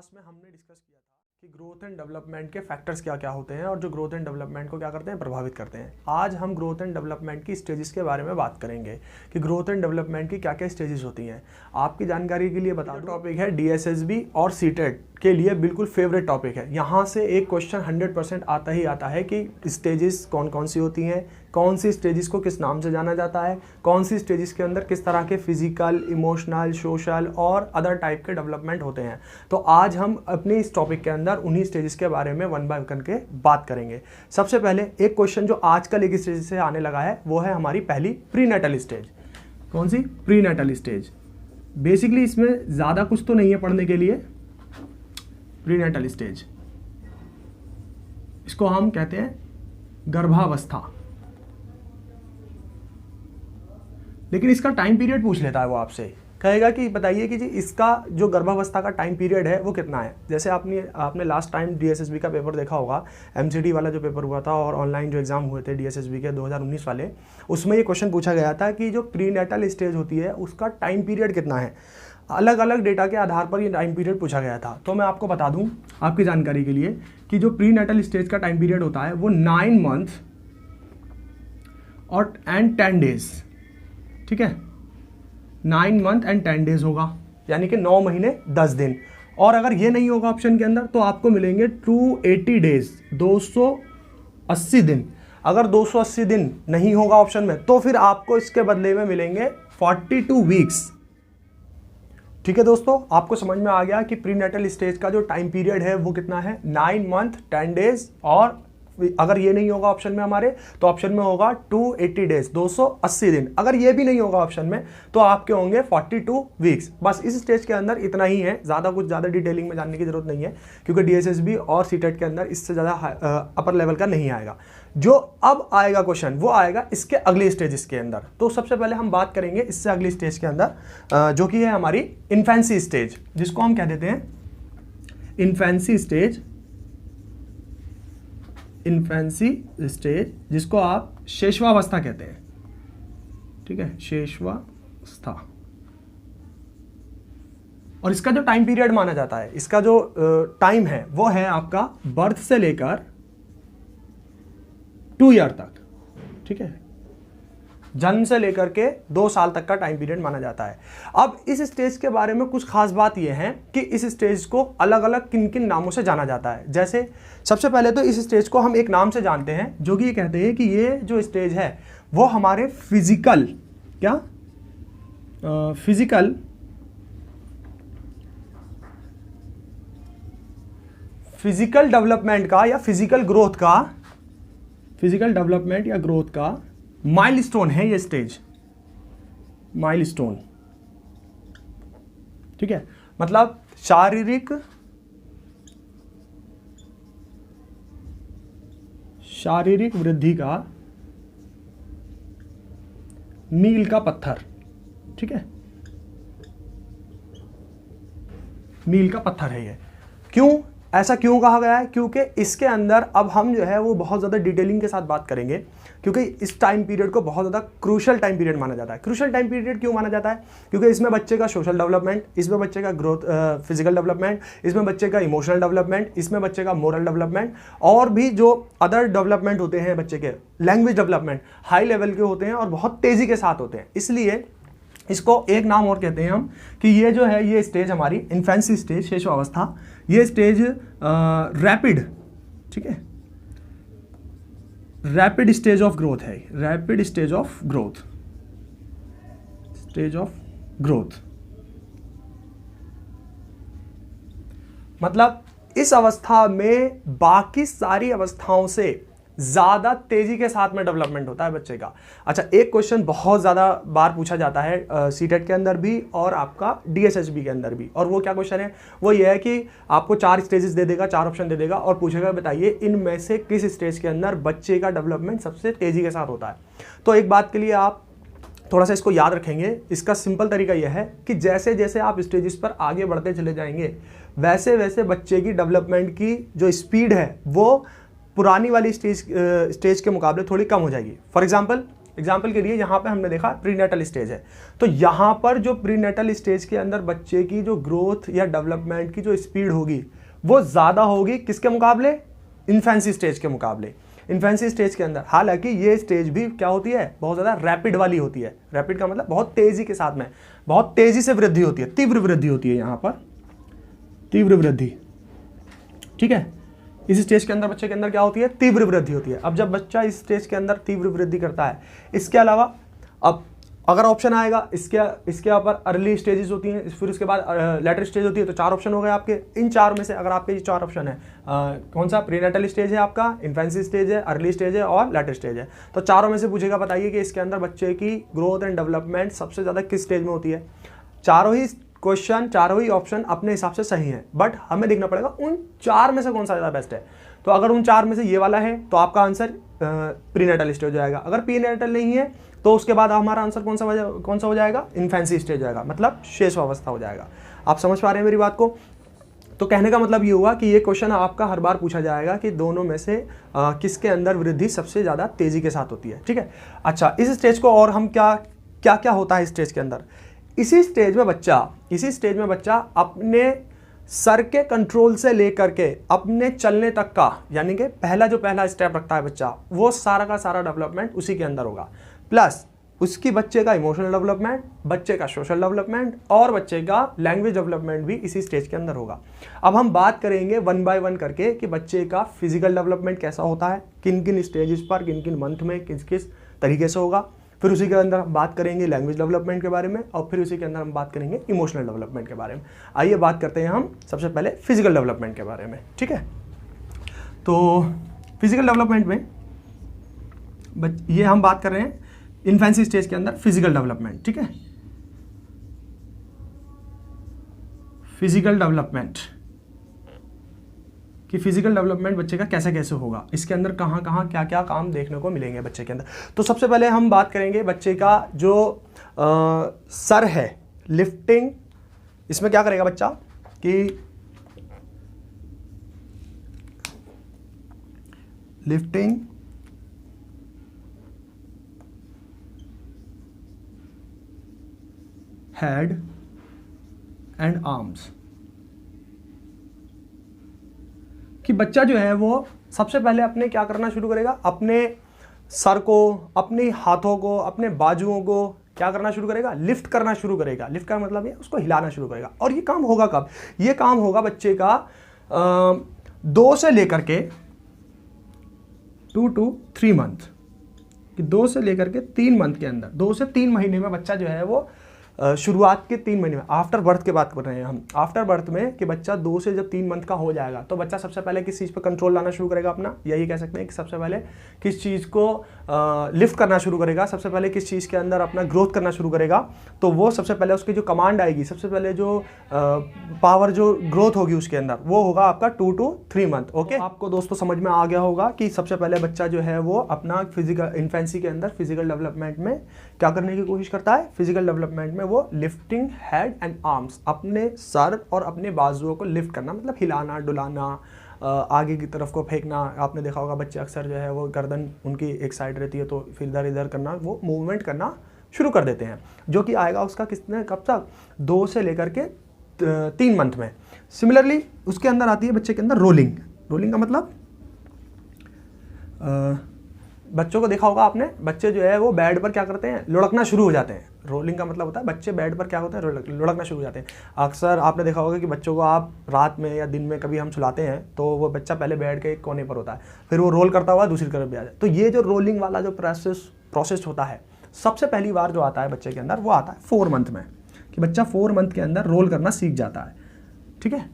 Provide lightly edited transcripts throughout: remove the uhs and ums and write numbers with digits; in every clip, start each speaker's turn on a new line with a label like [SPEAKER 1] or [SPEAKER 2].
[SPEAKER 1] Class में हमने discuss किया था कि ग्रोथ एंड डेवलपमेंट के फैक्टर्स क्या क्या होते हैं और जो ग्रोथ एंड डेवलपमेंट को क्या करते हैं, प्रभावित करते हैं। आज हम ग्रोथ एंड डेवलपमेंट की स्टेजेस के बारे में बात करेंगे कि ग्रोथ एंड डेवलपमेंट की क्या क्या स्टेजेस होती हैं। आपकी जानकारी के लिए बता दूं, टॉपिक है डीएसएसबी और सीटेट के लिए बिल्कुल फेवरेट टॉपिक है। यहाँ से एक क्वेश्चन 100% आता ही आता है कि स्टेजेस कौन कौन सी होती हैं, कौन सी स्टेजेस को किस नाम से जाना जाता है, कौन सी स्टेजेस के अंदर किस तरह के फिजिकल, इमोशनल, सोशल और अदर टाइप के डेवलपमेंट होते हैं। तो आज हम अपने इस टॉपिक के अंदर उन्हीं स्टेजेस के बारे में वन बाय वन करके बात करेंगे। सबसे पहले एक क्वेश्चन जो आजकल एक स्टेज से आने लगा है वो है हमारी पहली प्रीनेटल स्टेज। कौन सी? Prenatal stage. बेसिकली इसमें ज़्यादा कुछ तो नहीं है पढ़ने के लिए। प्रीनेटल स्टेज, इसको हम कहते हैं गर्भावस्था, लेकिन इसका टाइम पीरियड पूछ लेता है वो आपसे, कहेगा कि बताइए कि जी इसका जो गर्भावस्था का टाइम पीरियड है वो कितना है। जैसे आपने लास्ट टाइम डीएसएसबी का पेपर देखा होगा, एमसीडी वाला जो पेपर हुआ था और ऑनलाइन जो एग्जाम हुए थे डीएसएसबी के 2019 वाले, उसमें ये क्वेश्चन पूछा गया था कि जो प्रीनेटल स्टेज होती है उसका टाइम पीरियड कितना है। अलग अलग डेटा के आधार पर ये टाइम पीरियड पूछा गया था। तो मैं आपको बता दूं आपकी जानकारी के लिए कि जो प्रीनेटल स्टेज का टाइम पीरियड होता है वो 9 मंथ और 10 डेज, ठीक है, 9 मंथ एंड 10 डेज होगा, यानी कि 9 महीने 10 दिन। और अगर ये नहीं होगा ऑप्शन के अंदर तो आपको मिलेंगे 280 डेज, 280 दिन। अगर 280 दिन नहीं होगा ऑप्शन में तो फिर आपको इसके बदले में मिलेंगे 42 वीक्स। ठीक है दोस्तों, आपको समझ में आ गया कि प्रीनेटल स्टेज का जो टाइम पीरियड है वो कितना है, 9 मंथ 10 डेज। और अगर ये नहीं होगा ऑप्शन में हमारे तो ऑप्शन में होगा 280 डेज, 280 दिन। अगर ये भी नहीं होगा ऑप्शन में तो आपके होंगे 42 वीक्स। बस इस स्टेज के अंदर इतना ही है, कुछ ज़्यादा डिटेलिंग में जानने की जरूरत नहीं है, क्योंकि डीएसएसबी और सीटेट के अंदर इससे ज़्यादा अपर लेवल का नहीं आएगा। जो अब आएगा क्वेश्चन वो आएगा इसके अगले स्टेजेस के अंदर। तो सबसे पहले हम बात करेंगे इससे अगली स्टेज के अंदर, जो कि है हमारी इन्फेंसी स्टेज, जिसको हम कह देते हैं इन्फेंसी स्टेज। इन्फेंसी स्टेज जिसको आप शैशवावस्था कहते हैं, ठीक है, शैशवावस्था। और इसका जो टाइम पीरियड माना जाता है, इसका जो टाइम है वो है आपका बर्थ से लेकर 2 ईयर तक, ठीक है, जन्म से लेकर के 2 साल तक का टाइम पीरियड माना जाता है। अब इस स्टेज के बारे में कुछ खास बात यह है कि इस स्टेज को अलग अलग किन किन नामों से जाना जाता है। जैसे सबसे पहले तो इस स्टेज को हम एक नाम से जानते हैं, जो कि ये कहते हैं कि ये जो स्टेज है वो हमारे फिजिकल फिजिकल डेवलपमेंट का या फिजिकल डेवलपमेंट या ग्रोथ का माइलस्टोन है। ये स्टेज माइलस्टोन, ठीक है, मतलब शारीरिक वृद्धि का मील का पत्थर, ठीक है, मील का पत्थर है ये। ऐसा क्यों कहा गया है? क्योंकि इसके अंदर अब हम जो है वो बहुत ज़्यादा डिटेलिंग के साथ बात करेंगे, क्योंकि इस टाइम पीरियड को बहुत ज़्यादा क्रूशल टाइम पीरियड माना जाता है। क्रूशल टाइम पीरियड क्यों माना जाता है? क्योंकि इसमें बच्चे का सोशल डेवलपमेंट, इसमें बच्चे का ग्रोथ फिजिकल डेवलपमेंट, इसमें बच्चे का इमोशनल डेवलपमेंट, इसमें बच्चे का मोरल डेवलपमेंट और भी जो अदर डेवलपमेंट होते हैं बच्चे के, लैंग्वेज डेवलपमेंट हाई लेवल के होते हैं और बहुत तेज़ी के साथ होते हैं। इसलिए इसको एक नाम और कहते हैं हम कि ये जो है ये स्टेज हमारी इन्फेंसी स्टेज, शैशवावस्था, ये स्टेज रैपिड, ठीक है, रैपिड स्टेज ऑफ ग्रोथ है। रैपिड स्टेज ऑफ ग्रोथ मतलब इस अवस्था में बाकी सारी अवस्थाओं से ज़्यादा तेज़ी के साथ में डेवलपमेंट होता है बच्चे का। अच्छा, एक क्वेश्चन बहुत ज़्यादा बार पूछा जाता है सीटेट के अंदर भी और आपका डीएसएसबी के अंदर भी, और वो क्या क्वेश्चन है? वो ये है कि आपको 4 स्टेजेस दे देगा, 4 ऑप्शन दे देगा और पूछेगा बताइए इनमें से किस स्टेज के अंदर बच्चे का डेवलपमेंट सबसे तेज़ी के साथ होता है। तो एक बात के लिए आप थोड़ा सा इसको याद रखेंगे। इसका सिंपल तरीका यह है कि जैसे जैसे आप स्टेजेस पर आगे बढ़ते चले जाएंगे वैसे वैसे बच्चे की डेवलपमेंट की जो स्पीड है वो पुरानी वाली स्टेज के मुकाबले थोड़ी कम हो जाएगी। फॉर एग्जांपल एग्जाम्पल के लिए यहाँ पे हमने देखा प्रीनेटल स्टेज है, तो यहाँ पर जो प्रीनेटल स्टेज के अंदर बच्चे की जो ग्रोथ या डेवलपमेंट की जो स्पीड होगी वो ज़्यादा होगी किसके मुकाबले, इन्फेंसी स्टेज के मुकाबले। इन्फेंसी स्टेज के अंदर हालांकि ये स्टेज भी क्या होती है, बहुत ज़्यादा रैपिड वाली होती है। रैपिड का मतलब बहुत तेज़ी के साथ में, बहुत तेज़ी से वृद्धि होती है, तीव्र वृद्धि होती है यहाँ पर, तीव्र वृद्धि, ठीक है। इस स्टेज के अंदर बच्चे के अंदर क्या होती है, तीव्र वृद्धि होती है। अब जब बच्चा इस स्टेज के अंदर तीव्र वृद्धि करता है, इसके अलावा अब अगर ऑप्शन आएगा इसके ऊपर अर्ली स्टेजेस होती हैं, फिर उसके बाद लेटर स्टेज होती है, तो 4 ऑप्शन हो गए आपके। इन 4 में से अगर आपके ये 4 ऑप्शन है, कौन सा प्रीनेटल स्टेज है आपका, इन्फेंसी स्टेज है, अर्ली स्टेज है और लेटर स्टेज है, तो चारों में से पूछेगा बताइए कि इसके अंदर बच्चे की ग्रोथ एंड डेवलपमेंट सबसे ज़्यादा किस स्टेज में होती है। चारों ही क्वेश्चन, चारों ही ऑप्शन अपने हिसाब से सही है, बट हमें देखना पड़ेगा उन 4 में से कौन सा ज़्यादा बेस्ट है। तो अगर उन 4 में से ये वाला है तो आपका आंसर प्रीनेटल स्टेज हो जाएगा। अगर प्रीनेटल नहीं है तो उसके बाद हमारा आंसर कौन सा हो जाएगा, इन्फेंसी स्टेज हो जाएगा, मतलब शेष अवस्था हो जाएगा। आप समझ पा रहे हैं मेरी बात को। तो कहने का मतलब ये हुआ कि ये क्वेश्चन आपका हर बार पूछा जाएगा कि दोनों में से किसके अंदर वृद्धि सबसे ज़्यादा तेज़ी के साथ होती है, ठीक है। अच्छा, इस स्टेज को और हम क्या होता है इस स्टेज के अंदर, इसी स्टेज में बच्चा अपने सर के कंट्रोल से लेकर के अपने चलने तक का, यानी कि पहला स्टेप रखता है बच्चा, वो सारा का सारा डेवलपमेंट उसी के अंदर होगा। प्लस उसकी बच्चे का इमोशनल डेवलपमेंट, बच्चे का सोशल डेवलपमेंट और बच्चे का लैंग्वेज डेवलपमेंट भी इसी स्टेज के अंदर होगा। अब हम बात करेंगे 1 बाय 1 करके कि बच्चे का फिजिकल डेवलपमेंट कैसा होता है, किन किन स्टेजेस पर, किन किन मंथ में किस किस तरीके से होगा। फिर उसी के अंदर हम बात करेंगे लैंग्वेज डेवलपमेंट के बारे में, और फिर उसी के अंदर हम बात करेंगे इमोशनल डेवलपमेंट के बारे में। आइए बात करते हैं हम सबसे पहले फिजिकल डेवलपमेंट के बारे में, ठीक है। तो फिजिकल डेवलपमेंट में ये हम बात कर रहे हैं इन्फेंसी स्टेज के अंदर फिजिकल डेवलपमेंट, ठीक है। फिजिकल डेवलपमेंट कि फिजिकल डेवलपमेंट बच्चे का कैसे कैसे होगा, इसके अंदर कहाँ क्या क्या काम देखने को मिलेंगे बच्चे के अंदर। तो सबसे पहले हम बात करेंगे बच्चे का जो सर है, लिफ्टिंग। इसमें क्या करेगा बच्चा कि लिफ्टिंग, हेड एंड आर्म्स, कि बच्चा जो है वो सबसे पहले अपने क्या करना शुरू करेगा, अपने सर को, अपने हाथों को, अपने बाजुओं को क्या करना शुरू करेगा, लिफ्ट करना शुरू करेगा। लिफ्ट का मतलब ये उसको हिलाना शुरू करेगा। और ये काम होगा कब, ये काम होगा बच्चे का 2 से लेकर के 2 to 3 मंथ, कि 2 से लेकर के 3 मंथ के अंदर, 2 से 3 महीने में बच्चा जो है वो शुरुआत के 3 महीने में, आफ्टर बर्थ की बात कर रहे हैं हम, आफ्टर बर्थ में कि बच्चा 2 से जब 3 मंथ का हो जाएगा तो बच्चा सबसे पहले किस चीज़ पर कंट्रोल लाना शुरू करेगा अपना, यही कह सकते हैं कि सबसे पहले किस चीज़ को लिफ्ट करना शुरू करेगा, सबसे पहले किस चीज़ के अंदर अपना ग्रोथ करना शुरू करेगा। तो वो सबसे पहले उसकी जो कमांड आएगी, सबसे पहले जो पावर जो ग्रोथ होगी उसके अंदर, वो होगा आपका 2 to 3 मंथ। ओके, आपको दोस्तों समझ में आ गया होगा कि सबसे पहले बच्चा जो है वो अपना फिजिकल इन्फेंसी के अंदर फिजिकल डेवलपमेंट में क्या करने की कोशिश करता है, फिजिकल डेवलपमेंट में वो लिफ्टिंग हेड एंड आर्म्स, अपने सर और अपने बाजुओं को लिफ्ट करना, मतलब हिलाना डुलाना, आगे की तरफ को फेंकना। आपने देखा होगा बच्चे अक्सर जो है वो गर्दन उनकी एक साइड रहती है तो फिर इधर इधर करना, वो मूवमेंट करना शुरू कर देते हैं, जो कि आएगा उसका कितने कब तक, 2 से लेकर के 3 मंथ में। सिमिलरली उसके अंदर आती है बच्चे के अंदर रोलिंग। रोलिंग का मतलब बच्चों को देखा होगा आपने, बच्चे जो है वो बेड पर क्या करते हैं, लुढ़कना शुरू हो जाते हैं। रोलिंग का मतलब होता है बच्चे बेड पर क्या होते हैं, लुढ़कना शुरू हो जाते हैं। अक्सर आपने देखा होगा कि बच्चों को आप रात में या दिन में कभी हम सुलाते हैं तो वो बच्चा पहले बेड के एक कोने पर होता है, फिर वो रोल करता हुआ दूसरी तरफ भी आ जाए। तो ये जो रोलिंग वाला जो प्रोसेस होता है, सबसे पहली बार जो आता है बच्चे के अंदर वो आता है 4 मंथ में, कि बच्चा 4 मंथ के अंदर रोल करना सीख जाता है। ठीक है,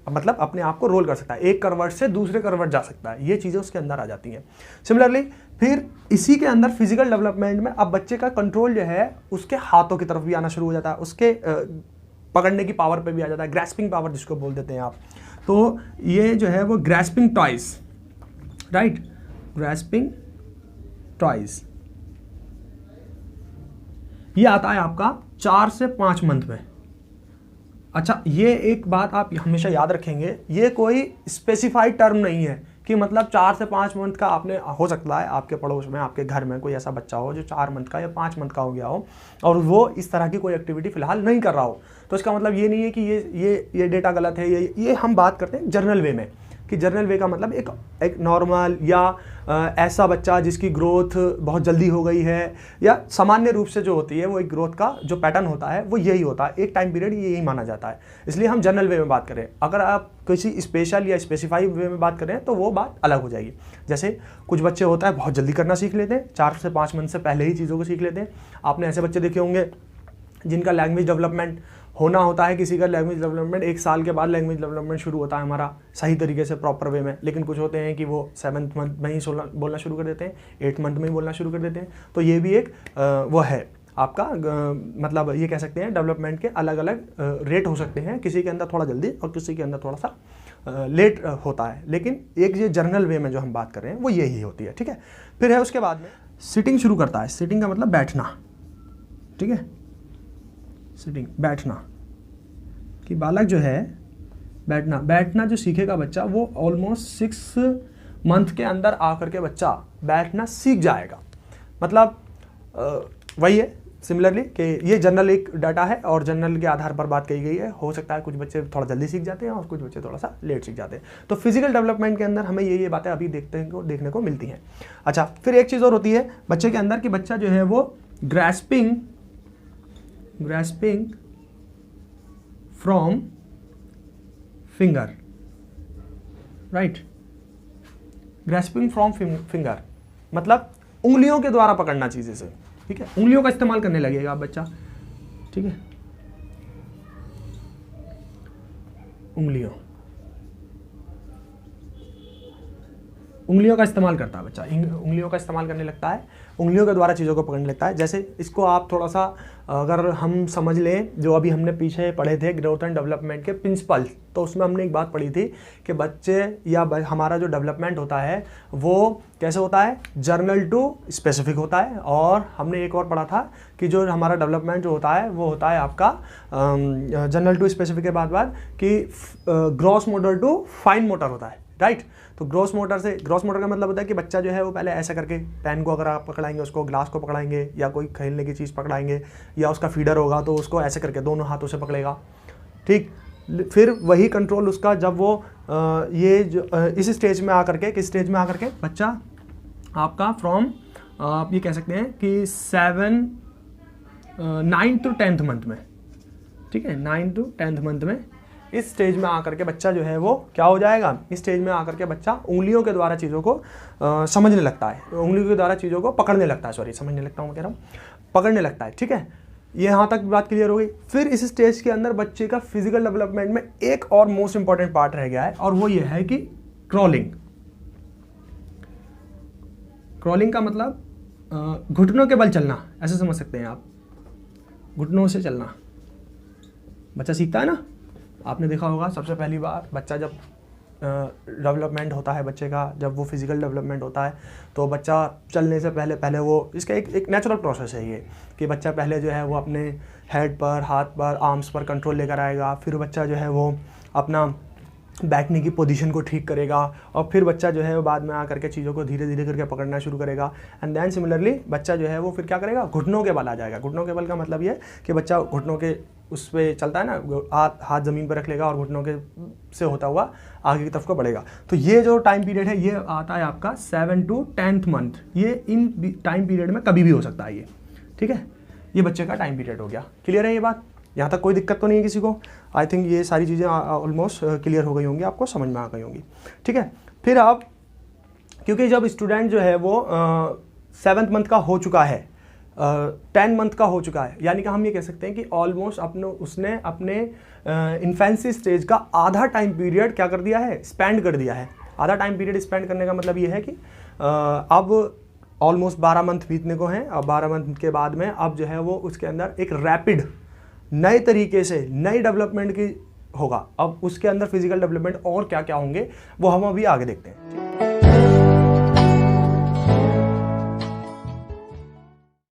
[SPEAKER 1] मतलब अपने आप को रोल कर सकता है, एक करवट से दूसरे करवट जा सकता है, ये चीज़ें उसके अंदर आ जाती हैं। सिमिलरली फिर इसी के अंदर फिजिकल डेवलपमेंट में अब बच्चे का कंट्रोल जो है उसके हाथों की तरफ भी आना शुरू हो जाता है, उसके पकड़ने की पावर पे भी आ जाता है, ग्रैस्पिंग पावर जिसको बोल देते हैं आप। तो ये जो है वो grasping toys, right, grasping toys, ये आता है आपका 4 से 5 मंथ में। अच्छा, ये एक बात आप हमेशा याद रखेंगे, ये कोई स्पेसिफाइड टर्म नहीं है कि मतलब 4 से 5 मंथ का आपने, हो सकता है आपके पड़ोस में, आपके घर में कोई ऐसा बच्चा हो जो 4 मंथ का या 5 मंथ का हो गया हो और वो इस तरह की कोई एक्टिविटी फिलहाल नहीं कर रहा हो, तो इसका मतलब ये नहीं है कि ये डेटा गलत है। ये हम बात करते हैं जनरल वे में, कि जनरल वे का मतलब एक नॉर्मल या ऐसा बच्चा जिसकी ग्रोथ बहुत जल्दी हो गई है, या सामान्य रूप से जो होती है वो एक ग्रोथ का जो पैटर्न होता है वो यही होता है, एक टाइम पीरियड यही माना जाता है, इसलिए हम जनरल वे में बात करें। अगर आप किसी स्पेशल या स्पेसिफाइड वे में बात करें तो वो बात अलग हो जाएगी। जैसे कुछ बच्चे होता है बहुत जल्दी करना सीख लेते हैं, 4 से 5 मंथ से पहले ही चीज़ों को सीख लेते हैं। आपने ऐसे बच्चे देखे होंगे जिनका लैंग्वेज डेवलपमेंट होना होता है, किसी का लैंग्वेज डेवलपमेंट 1 साल के बाद लैंग्वेज डेवलपमेंट शुरू होता है हमारा सही तरीके से प्रॉपर वे में, लेकिन कुछ होते हैं कि वो 7th मंथ में ही बोलना शुरू कर देते हैं, 8th मंथ में ही बोलना शुरू कर देते हैं। तो ये भी एक वो है आपका मतलब ये कह सकते हैं डेवलपमेंट के अलग अलग रेट हो सकते हैं, किसी के अंदर थोड़ा जल्दी और किसी के अंदर थोड़ा सा लेट होता है, लेकिन एक ये जर्नल वे में जो हम बात कर रहे हैं वो यही होती है, ठीक है। फिर है उसके बाद में सिटिंग शुरू करता है। सिटिंग का मतलब बैठना, ठीक है, सिटिंग बैठना, कि बालक जो है बैठना जो सीखेगा बच्चा वो ऑलमोस्ट 6 मंथ के अंदर आकर के बच्चा बैठना सीख जाएगा। मतलब वही है सिमिलरली कि ये जनरल एक डाटा है और जनरल के आधार पर बात कही गई है। हो सकता है कुछ बच्चे थोड़ा जल्दी सीख जाते हैं और कुछ बच्चे थोड़ा सा लेट सीख जाते हैं। तो फिजिकल डेवलपमेंट के अंदर हमें ये बातें अभी देखने को मिलती हैं। अच्छा, फिर एक चीज़ और होती है बच्चे के अंदर कि बच्चा जो है वो grasping from finger, right, grasping from finger मतलब उंगलियों के द्वारा पकड़ना चीज़ें से, ठीक है, उंगलियों का इस्तेमाल करने लगेगा बच्चा, ठीक है, उंगलियों का इस्तेमाल करता है बच्चा, उंगलियों का इस्तेमाल करने लगता है, उंगलियों के द्वारा चीज़ों को पकड़ने लगता है। जैसे इसको आप थोड़ा सा अगर हम समझ लें, जो अभी हमने पीछे पढ़े थे ग्रोथ एंड डेवलपमेंट के प्रिंसिपल, तो उसमें हमने एक बात पढ़ी थी कि बच्चे या हमारा जो डेवलपमेंट होता है वो कैसे होता है, जर्नल टू स्पेसिफिक होता है। और हमने एक और पढ़ा था कि जो हमारा डेवलपमेंट जो होता है वो होता है आपका जर्नल टू स्पेसिफिक के बाद कि gross motor to fine motor होता है, राइट। तो ग्रॉस मोटर का मतलब होता है कि बच्चा जो है वो पहले ऐसा करके पेन को अगर आप पकड़ाएंगे, उसको ग्लास को पकड़ाएंगे या कोई खेलने की चीज़ पकड़ाएंगे या उसका फीडर होगा तो उसको ऐसे करके दोनों हाथों से पकड़ेगा, ठीक। फिर वही कंट्रोल उसका जब वो ये जो इस स्टेज में आकर के, किस स्टेज में आकर के बच्चा आपका फ्रॉम आप ये कह सकते हैं कि 9 to 10th मंथ में, ठीक है, 9 to 10th मंथ में इस स्टेज में आकर के बच्चा जो है वो क्या हो जाएगा, इस स्टेज में आकर के बच्चा उंगलियों के द्वारा चीज़ों को समझने लगता है, उंगलियों के द्वारा चीज़ों को पकड़ने लगता है, सॉरी समझने लगता हूँ कह रहा हूँ, पकड़ने लगता है, ठीक है। ये यहाँ तक बात क्लियर हो गई। फिर इस स्टेज के अंदर बच्चे का फिजिकल डेवलपमेंट में एक और मोस्ट इंपॉर्टेंट पार्ट रह गया है और वो ये है कि क्रॉलिंग। क्रॉलिंग का मतलब घुटनों के बल चलना, ऐसे समझ सकते हैं आप, घुटनों से चलना बच्चा सीखता है ना। आपने देखा होगा सबसे पहली बार बच्चा जब डेवलपमेंट होता है बच्चे का, जब वो फिजिकल डेवलपमेंट होता है तो बच्चा चलने से पहले वो इसका एक नेचुरल प्रोसेस है ये कि बच्चा पहले जो है वो अपने हेड पर, हाथ पर, आर्म्स पर कंट्रोल लेकर आएगा। फिर बच्चा जो है वो अपना बैठने की पोजीशन को ठीक करेगा और फिर बच्चा जो है वो बाद में आकर के चीज़ों को धीरे धीरे करके पकड़ना शुरू करेगा। एंड देन सिमिलरली बच्चा जो है वो फिर क्या करेगा, घुटनों के बल आ जाएगा। घुटनों के बल का मतलब ये कि बच्चा घुटनों के उस पर चलता है ना, हाथ ज़मीन पर रख लेगा और घुटनों के से होता हुआ आगे की तरफ को बढ़ेगा। तो ये जो टाइम पीरियड है ये आता है आपका 7 to 10th मंथ। ये इन टाइम पीरियड में कभी भी हो सकता है ये, ठीक है। ये बच्चे का टाइम पीरियड हो गया। क्लियर है ये बात? यहाँ तक कोई दिक्कत तो नहीं है किसी को? आई थिंक ये सारी चीज़ें ऑलमोस्ट क्लियर हो गई होंगी, आपको समझ में आ गई होंगी, ठीक है। फिर आप, क्योंकि जब स्टूडेंट जो है वो 7th मंथ का हो चुका है, 10 मंथ का हो चुका है, यानी कि हम ये कह सकते हैं कि ऑलमोस्ट उसने अपने इन्फेंसी स्टेज का आधा टाइम पीरियड क्या कर दिया है, स्पेंड कर दिया है। आधा टाइम पीरियड स्पेंड करने का मतलब ये है कि अब ऑलमोस्ट 12 मंथ बीतने को हैं। अब 12 मंथ के बाद में अब जो है वो उसके अंदर एक रैपिड नए तरीके से नई डेवलपमेंट की होगा। अब उसके अंदर फिजिकल डेवलपमेंट और क्या क्या होंगे वो हम अभी आगे देखते हैं।